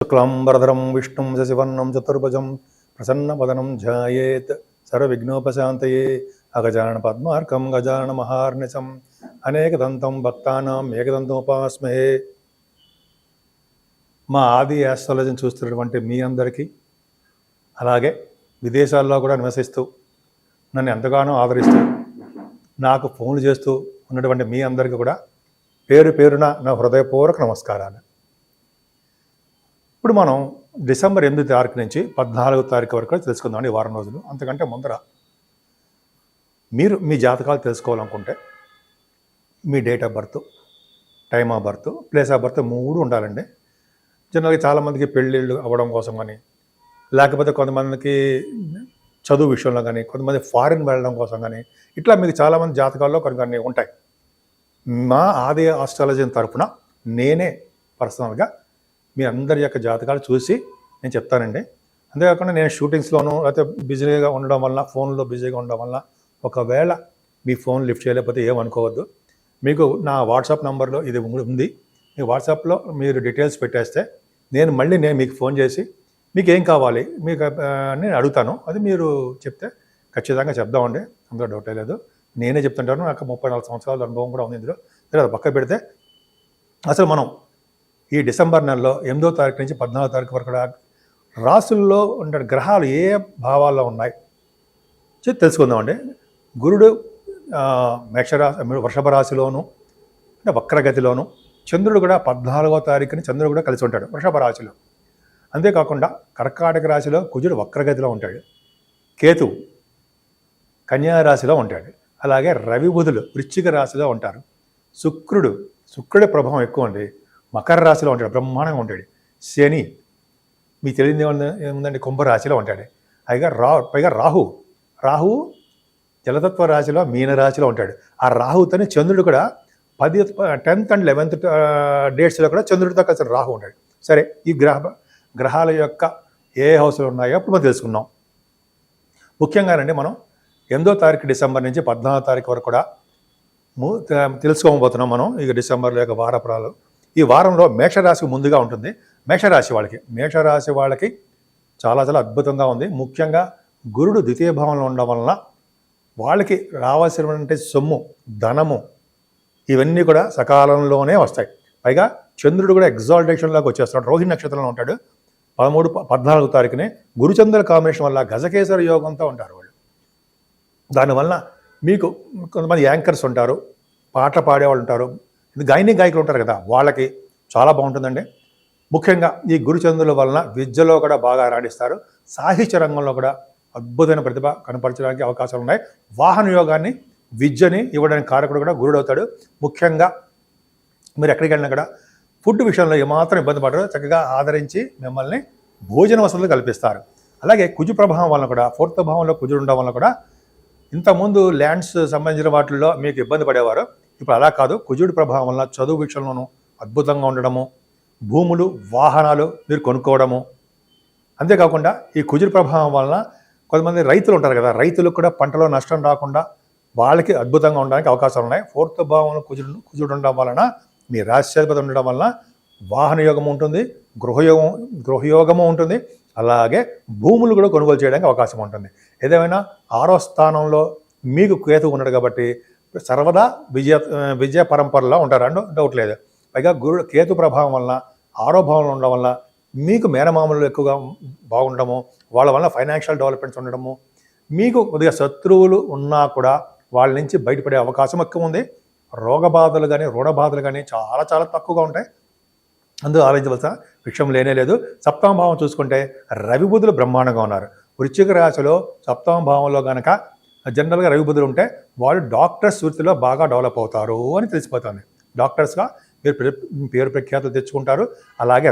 శుక్లాంబరధరం విష్ణుం శశివర్ణం చతుర్భుజం ప్రసన్నవదనం ధ్యాయేత్ సర్వవిఘ్నోపశాంతయే అగజానన పద్మార్కం గజానన మహార్నిశం అనేకదంతం భక్తానాం ఏకదంతముపాస్మహే. మా ఆది యాస్ట్రాలజీని చూస్తున్నటువంటి మీ అందరికీ, అలాగే విదేశాల్లో కూడా నివసిస్తూ నన్ను ఎంతగానో ఆదరిస్తూ నాకు ఫోన్లు చేస్తూ ఉన్నటువంటి మీ అందరికీ కూడా పేరు పేరున నా హృదయపూర్వక నమస్కారాలు. ఇప్పుడు మనం డిసెంబర్ 8 తారీఖు నుంచి 14 తారీఖు వరకు తెలుసుకుందాం ఈ వారం రోజులు. అంతకంటే ముందర మీరు మీ జాతకాలు తెలుసుకోవాలనుకుంటే మీ date of birth, time of birth, place of birth 3 ఉండాలండి. జనరల్గా చాలామందికి పెళ్ళిళ్ళు అవ్వడం కోసం కానీ, లేకపోతే కొంతమందికి చదువు విషయంలో కానీ, కొంతమంది ఫారిన్ వెళ్ళడం కోసం కానీ, ఇట్లా మీకు చాలామంది జాతకాల్లో కొన్ని ఉంటాయి. మా ఆది ఆస్ట్రాలజీ తరఫున నేనే పర్సనల్గా మీ అందరి యొక్క జాతకాలు చూసి నేను చెప్తానండి. అంతేకాకుండా నేను షూటింగ్స్లోనూ లేకపోతే బిజీగా ఉండడం వల్ల, ఫోన్లో బిజీగా ఉండడం వల్ల ఒకవేళ మీ ఫోన్ లిఫ్ట్ చేయలేకపోతే ఏమనుకోవద్దు. మీకు నా వాట్సాప్ నెంబర్లో ఇది ఉంది. మీ వాట్సాప్లో మీరు డీటెయిల్స్ పెట్టేస్తే నేను మీకు ఫోన్ చేసి మీకు ఏం కావాలి మీకు నేను అడుగుతాను. అది మీరు చెప్తే ఖచ్చితంగా చెప్దామండి, అందులో డౌటే లేదు. నేనే చెప్తుంటాను. నాకు 34 సంవత్సరాల అనుభవం కూడా ఉంది ఇందులో. సరే, అది పక్క పెడితే అసలు మనం ఈ డిసెంబర్ నెలలో 8వ తారీఖు నుంచి 14వ తారీఖు వరకు కూడా రాసుల్లో ఉండే గ్రహాలు ఏ భావాల్లో ఉన్నాయి తెలుసుకుందామండి. గురుడు వృషభ రాశిలోను, అంటే వక్రగతిలోను, చంద్రుడు కూడా 14వ తారీఖుని చంద్రుడు కూడా కలిసి ఉంటాడు వృషభ రాశిలో. అంతేకాకుండా కర్కాటక రాశిలో కుజుడు వక్రగతిలో ఉంటాడు, కేతువు కన్యా రాశిలో ఉంటాడు. అలాగే రవి బుధులు వృశ్చిక రాశిలో ఉంటారు. శుక్రుడి ప్రభావం ఎక్కువ అండి, మకర రాశిలో ఉంటాడు, బ్రహ్మాండంగా ఉంటాడు. శని మీకు తెలియదు ఏముందండి, కుంభరాశిలో ఉంటాడు. పైగా రాహువు జలతత్వ రాశిలో మీనరాశిలో ఉంటాడు. ఆ రాహుతోనే చంద్రుడు కూడా 10th and 11th డేట్స్లో కూడా చంద్రుడితో కలిసి రాహు ఉంటాడు. సరే, ఈ గ్రహాల యొక్క ఏ హౌస్లో ఉన్నాయో అప్పుడు మనం తెలుసుకున్నాం. ముఖ్యంగానండి మనం 8వ తారీఖు డిసెంబర్ నుంచి 14వ తారీఖు వరకు కూడా తెలుసుకోబోతున్నాం మనం. ఇక డిసెంబర్లో యొక్క వారఫలాలు. ఈ వారంలో మేషరాశి ముందుగా ఉంటుంది. మేషరాశి వాళ్ళకి చాలా చాలా అద్భుతంగా ఉంది. ముఖ్యంగా గురుడు ద్వితీయ భావంలో ఉండడం వలన వాళ్ళకి రావాల్సినటువంటి సొమ్ము, ధనము ఇవన్నీ కూడా సకాలంలోనే వస్తాయి. పైగా చంద్రుడు కూడా ఎగ్జాల్టేషన్లోకి వచ్చేస్తాడు. రోహిణి నక్షత్రంలో ఉంటాడు. 14వ తారీఖునే గురుచంద్రుల కాంబినేషన్ వల్ల గజకేసరి యోగంతో ఉంటారు వాళ్ళు. దానివల్ల మీకు కొంతమంది యాంకర్స్ ఉంటారు, పాటలు పాడేవాళ్ళు ఉంటారు, గాయకులు ఉంటారు కదా, వాళ్ళకి చాలా బాగుంటుందండి. ముఖ్యంగా ఈ గురుచంద్రుల వలన విద్యలో కూడా బాగా రాణిస్తారు. సాహిత్య రంగంలో కూడా అద్భుతమైన ప్రతిభ కనపరచడానికి అవకాశాలు ఉన్నాయి. వాహన యోగాన్ని, విద్యని ఇవ్వడానికి కారకుడు కూడా గురుడు అవుతాడు. ముఖ్యంగా మీరు ఎక్కడికి వెళ్ళినా కూడా ఫుడ్ విషయంలో ఏమాత్రం ఇబ్బంది పడరు, చక్కగా ఆదరించి మిమ్మల్ని భోజన వసతులు కల్పిస్తారు. అలాగే కుజు ప్రభావం వలన కూడా 4th భావంలో కుజుడు ఉండడం వలన కూడా ఇంతకుముందు ల్యాండ్స్ సంబంధించిన వాటిల్లో మీకు ఇబ్బంది పడేవారు. ఇప్పుడు అలా కాదు. కుజుడి ప్రభావం వల్ల చదువు విషయంలోనూ అద్భుతంగా ఉండడము, భూములు, వాహనాలు మీరు కొనుక్కోవడము. అంతేకాకుండా ఈ కుజుడి ప్రభావం వలన కొంతమంది రైతులు ఉంటారు కదా, రైతులకు కూడా పంటలో నష్టం రాకుండా వాళ్ళకి అద్భుతంగా ఉండడానికి అవకాశాలు ఉన్నాయి. 4th భావంలో కుజుడు ఉండడం వలన, మీ రాశ్యాధిపతి ఉండడం వలన వాహన యోగం ఉంటుంది, గృహయోగము ఉంటుంది. అలాగే భూములు కూడా కొనుగోలు చేయడానికి అవకాశం ఉంటుంది. ఏదేమైనా 6వ స్థానంలో మీకు కేతు ఉన్నాడు కాబట్టి సర్వదా విజయ పరంపరలో ఉంటారు, డౌట్ లేదు. పైగా కేతు ప్రభావం వలన 6వ భావంలో ఉండడం వల్ల మీకు మేనమామలు ఎక్కువగా బాగుండడము, వాళ్ళ వల్ల ఫైనాన్షియల్ డెవలప్మెంట్స్ ఉండడము, మీకు కొద్దిగా శత్రువులు ఉన్నా కూడా వాళ్ళ నుంచి బయటపడే అవకాశం ఎక్కువ ఉంది. రోగ బాధలు కానీ, రుణ బాధలు కానీ చాలా చాలా తక్కువగా ఉంటాయి. అందులో ఆలోచించవలసిన విషయం లేనే లేదు. 7వ భావం చూసుకుంటే రవి బుధులు బ్రహ్మాండంగా ఉన్నారు. వృశ్చిక రాశిలో 7వ భావంలో కనుక జనరల్గా రవి బుధులు ఉంటే వాళ్ళు డాక్టర్స్ వృత్తిలో బాగా డెవలప్ అవుతారు అని తెలిసిపోతుంది. డాక్టర్స్గా మీరు పేరు ప్రఖ్యాతులు తెచ్చుకుంటారు. అలాగే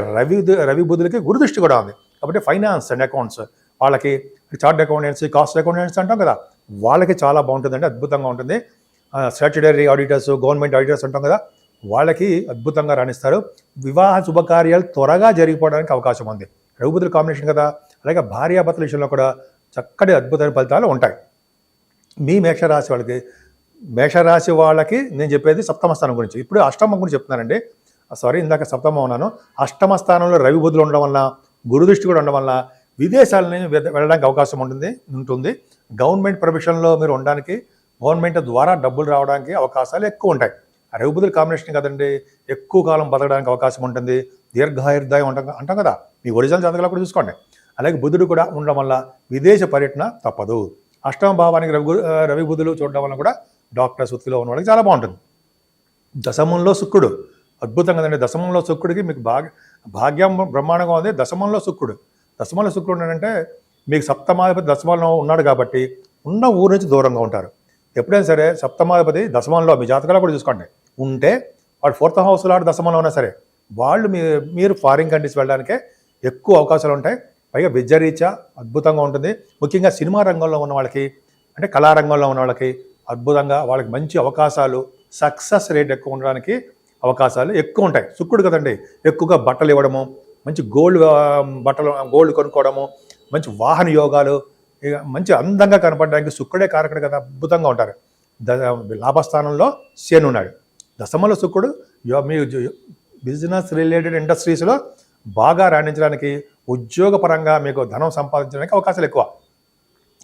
రవి బుధులకి గురుదృష్టి కూడా ఉంది కాబట్టి ఫైనాన్స్ అండ్ అకౌంట్స్ వాళ్ళకి, చార్ట్ అకౌంటెన్సీ, కాస్ట్ అకౌంటెన్సీ అంటాం కదా, వాళ్ళకి చాలా బాగుంటుందండి, అద్భుతంగా ఉంటుంది. స్టాట్యుటరీ ఆడిటర్స్, గవర్నమెంట్ ఆడిటర్స్ అంటాం కదా, వాళ్ళకి అద్భుతంగా రాణిస్తారు. వివాహ శుభకార్యాలు త్వరగా జరిగిపోవడానికి అవకాశం ఉంది. రవి బుధుల కాంబినేషన్ కదా. అలాగే భార్యాభర్తల విషయంలో కూడా చక్కటి అద్భుతమైన ఫలితాలు ఉంటాయి. మీ మేషరాశి వాళ్ళకి నేను చెప్పేది 7వ స్థానం గురించి. ఇప్పుడు అష్టమం గురించి చెప్తున్నానండి. ఇందాక సప్తమం ఉన్నాను, అష్టమ స్థానంలో రవి బుధులు ఉండడం వలన, గురు దృష్టి కూడా ఉండడం వలన విదేశాలని వెళ్ళడానికి అవకాశం ఉంటుంది. గవర్నమెంట్ ప్రొఫెషన్లో మీరు ఉండడానికి, గవర్నమెంట్ ద్వారా డబ్బులు రావడానికి అవకాశాలు ఎక్కువ ఉంటాయి. ఆ రవి బుధుల కాంబినేషన్ కదండి, ఎక్కువ కాలం బతకడానికి అవకాశం ఉంటుంది. దీర్ఘాయుర్దాయం అంటాం కదా, మీ ఒరిజినల్ జాతకాలు కూడా చూసుకోండి. అలాగే బుధుడు కూడా ఉండడం వల్ల విదేశ పర్యటన తప్పదు. అష్టమ భావానికి రవి బుధులు చూడడం వల్ల కూడా డాక్టర్స్ వృత్తిలో ఉన్న వాళ్ళకి చాలా బాగుంటుంది. దశమంలో శుక్రుడు అద్భుతం కదండి. దశమంలో శుక్రుడికి మీకు భాగ్యం బ్రహ్మాండంగా ఉంది. దశమంలో శుక్రుడు ఉన్నాడంటే మీకు సప్తమాధిపతి దశమంలో ఉన్నాడు కాబట్టి ఉన్న ఊరు నుంచి దూరంగా ఉంటారు. ఎప్పుడైనా సరే సప్తమాధిపతి దశమంలో మీ జాతకాలు కూడా చూసుకోండి ఉంటే, వాడు 4th హౌస్లో దశమంలో ఉన్నా సరే వాళ్ళు మీరు ఫారిన్ కంట్రీస్ వెళ్ళడానికే ఎక్కువ అవకాశాలు ఉంటాయి. పైగా విద్యారీత్యా అద్భుతంగా ఉంటుంది. ముఖ్యంగా సినిమా రంగంలో ఉన్న వాళ్ళకి, అంటే కళారంగంలో ఉన్న వాళ్ళకి అద్భుతంగా వాళ్ళకి మంచి అవకాశాలు, సక్సెస్ రేట్ ఎక్కువ ఉండడానికి అవకాశాలు ఎక్కువ ఉంటాయి. శుక్రుడు కదండి, ఎక్కువగా బట్టలు ఇవ్వడము, మంచి గోల్డ్ కొనుక్కోవడము, మంచి వాహన యోగాలు, ఇక మంచి అందంగా కనపడడానికి శుక్రుడే కారకుడు కదా, అద్భుతంగా ఉంటారు. లాభస్థానంలో శని ఉన్నాడు. దశమలో శుక్రుడు మీ బిజినెస్ రిలేటెడ్ ఇండస్ట్రీస్లో బాగా రాణించడానికి, ఉద్యోగపరంగా మీకు ధనం సంపాదించడానికి అవకాశాలు ఎక్కువ.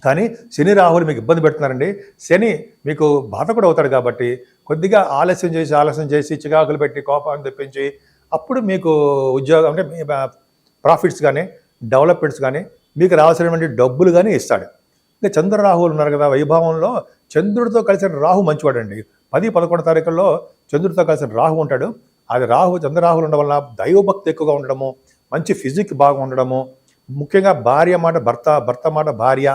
కానీ శని రాహులు మీకు ఇబ్బంది పెడుతున్నారండి. శని మీకు బాధకుడు అవుతాడు కాబట్టి కొద్దిగా ఆలస్యం చేసి చికాకులు పెట్టి కోపాన్ని తెప్పించి అప్పుడు మీకు ఉద్యోగం అంటే మీ ప్రాఫిట్స్ కానీ డెవలప్మెంట్స్ కానీ మీకు రావాల్సినటువంటి డబ్బులు కానీ ఇస్తాడు. ఇంకా చంద్ర రాహువులు ఉన్నారు కదా, వైభవంలో చంద్రుడితో కలిసిన రాహు మంచివాడండి. 10-11 తారీఖుల్లో చంద్రుడితో కలిసిన రాహు ఉంటాడు. అది చంద్ర రాహులు ఉండడం వల్ల దైవభక్తి ఎక్కువగా ఉండడము, మంచి ఫిజిక్ బాగా ఉండడము, ముఖ్యంగా భార్య మాట భర్త, భర్త మాట భార్య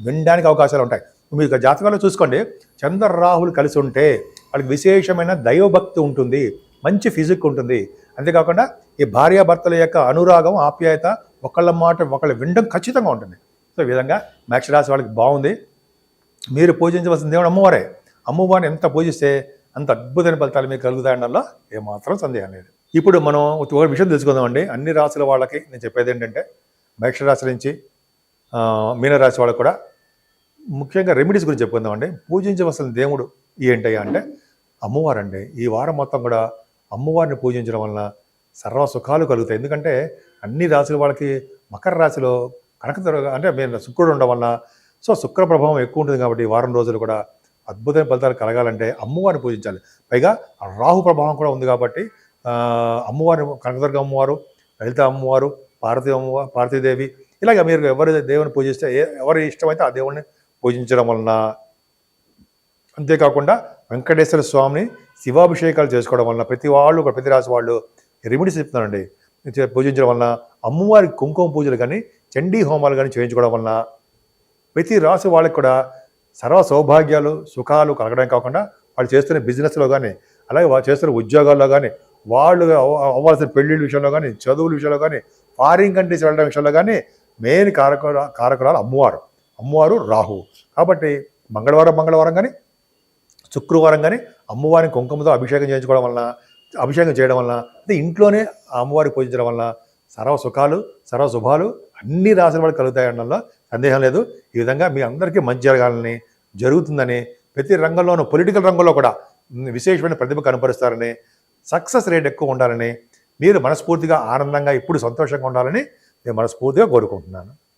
వినడానికి అవకాశాలు ఉంటాయి. మీకు జాతకాల్లో చూసుకోండి, చంద్ర రాహులు కలిసి ఉంటే వాళ్ళకి విశేషమైన దైవభక్తి ఉంటుంది, మంచి ఫిజిక్ ఉంటుంది. అంతేకాకుండా ఈ భార్యాభర్తల యొక్క అనురాగం, ఆప్యాయత, ఒకళ్ళ మాట ఒకళ్ళు వినడం ఖచ్చితంగా ఉంటుంది. సో ఈ విధంగా మేషరాశి వాళ్ళకి బాగుంది. మీరు పూజించవలసిన దేవుడు అమ్మవారే. అమ్మవారిని ఎంత పూజిస్తే అంత అద్భుతమైన ఫలితాలు మీకు కలుగుతాయనలో ఏమాత్రం సందేహం లేదు. ఇప్పుడు మనం ఒక విషయం తెలుసుకుందామండి. అన్ని రాశుల వాళ్ళకి నేను చెప్పేది ఏంటంటే, మేషరాశి నుంచి మీనరాశి వాళ్ళకి కూడా ముఖ్యంగా రెమెడీస్ గురించి చెప్పుకుందామండి. పూజించవలసిన దేవుడు ఏంటయ్యా అంటే అమ్మవారండి. ఈ వారం మొత్తం కూడా అమ్మవారిని పూజించడం వలన సర్వ సుఖాలు కలుగుతాయి. ఎందుకంటే అన్ని రాశుల వాళ్ళకి మకర రాశిలో అంటే శుక్రుడు ఉండడం వలన శుక్ర ప్రభావం ఎక్కువ ఉంటుంది కాబట్టి ఈ వారం రోజులు కూడా అద్భుతమైన ఫలితాలు కలగాలంటే అమ్మవారిని పూజించాలి. పైగా రాహు ప్రభావం కూడా ఉంది కాబట్టి అమ్మవారిని, కనకదుర్గ అమ్మవారు, లలిత అమ్మవారు, పార్వతీదేవి, ఇలాగ మీరు ఎవరి దేవుని పూజిస్తే ఎవరి ఇష్టమైతే ఆ దేవుడిని పూజించడం వలన, అంతేకాకుండా వెంకటేశ్వర స్వామిని శివాభిషేకాలు చేసుకోవడం వలన ప్రతి రాశి వాళ్ళు రెమెడీస్ చెప్తున్నారండి. పూజించడం వలన, అమ్మవారి కుంకుమ పూజలు కానీ చండీ హోమాలు కానీ చేయించుకోవడం వలన ప్రతి రాశి వాళ్ళకి కూడా సర్వ సౌభాగ్యాలు, సుఖాలు కలగడం కాకుండా వాళ్ళు చేస్తున్న బిజినెస్లో కానీ, అలాగే వాళ్ళు చేస్తున్న ఉద్యోగాల్లో కానీ, వాళ్ళు అవ్వాల్సిన పెళ్ళిళ్ళ విషయంలో కానీ, చదువుల విషయంలో కానీ, ఫారిన్ కంట్రీస్ వెళ్ళడం విషయంలో కానీ మెయిన్ కారకురాలు అమ్మవారు రాహువు. కాబట్టి మంగళవారం కానీ శుక్రవారం కానీ అమ్మవారిని కుంకుమతో అభిషేకం చేయడం వలన అంటే ఇంట్లోనే ఆ అమ్మవారిని పూజించడం వలన సర్వ సుఖాలు, సర్వ శుభాలు అన్ని రాశుల వాళ్ళకి కలుగుతాయనడంలో సందేహం లేదు. ఈ విధంగా మీ అందరికీ మంచి జరుగుతుందని, ప్రతి రంగంలోనూ పొలిటికల్ రంగంలో కూడా విశేషమైన ప్రతిభ కనపరుస్తారని, సక్సెస్ రేట్ ఎక్కువ ఉండాలని, మీరు మనస్ఫూర్తిగా ఆనందంగా ఇప్పుడు సంతోషంగా ఉండాలని నేను మనస్ఫూర్తిగా కోరుకుంటున్నాను.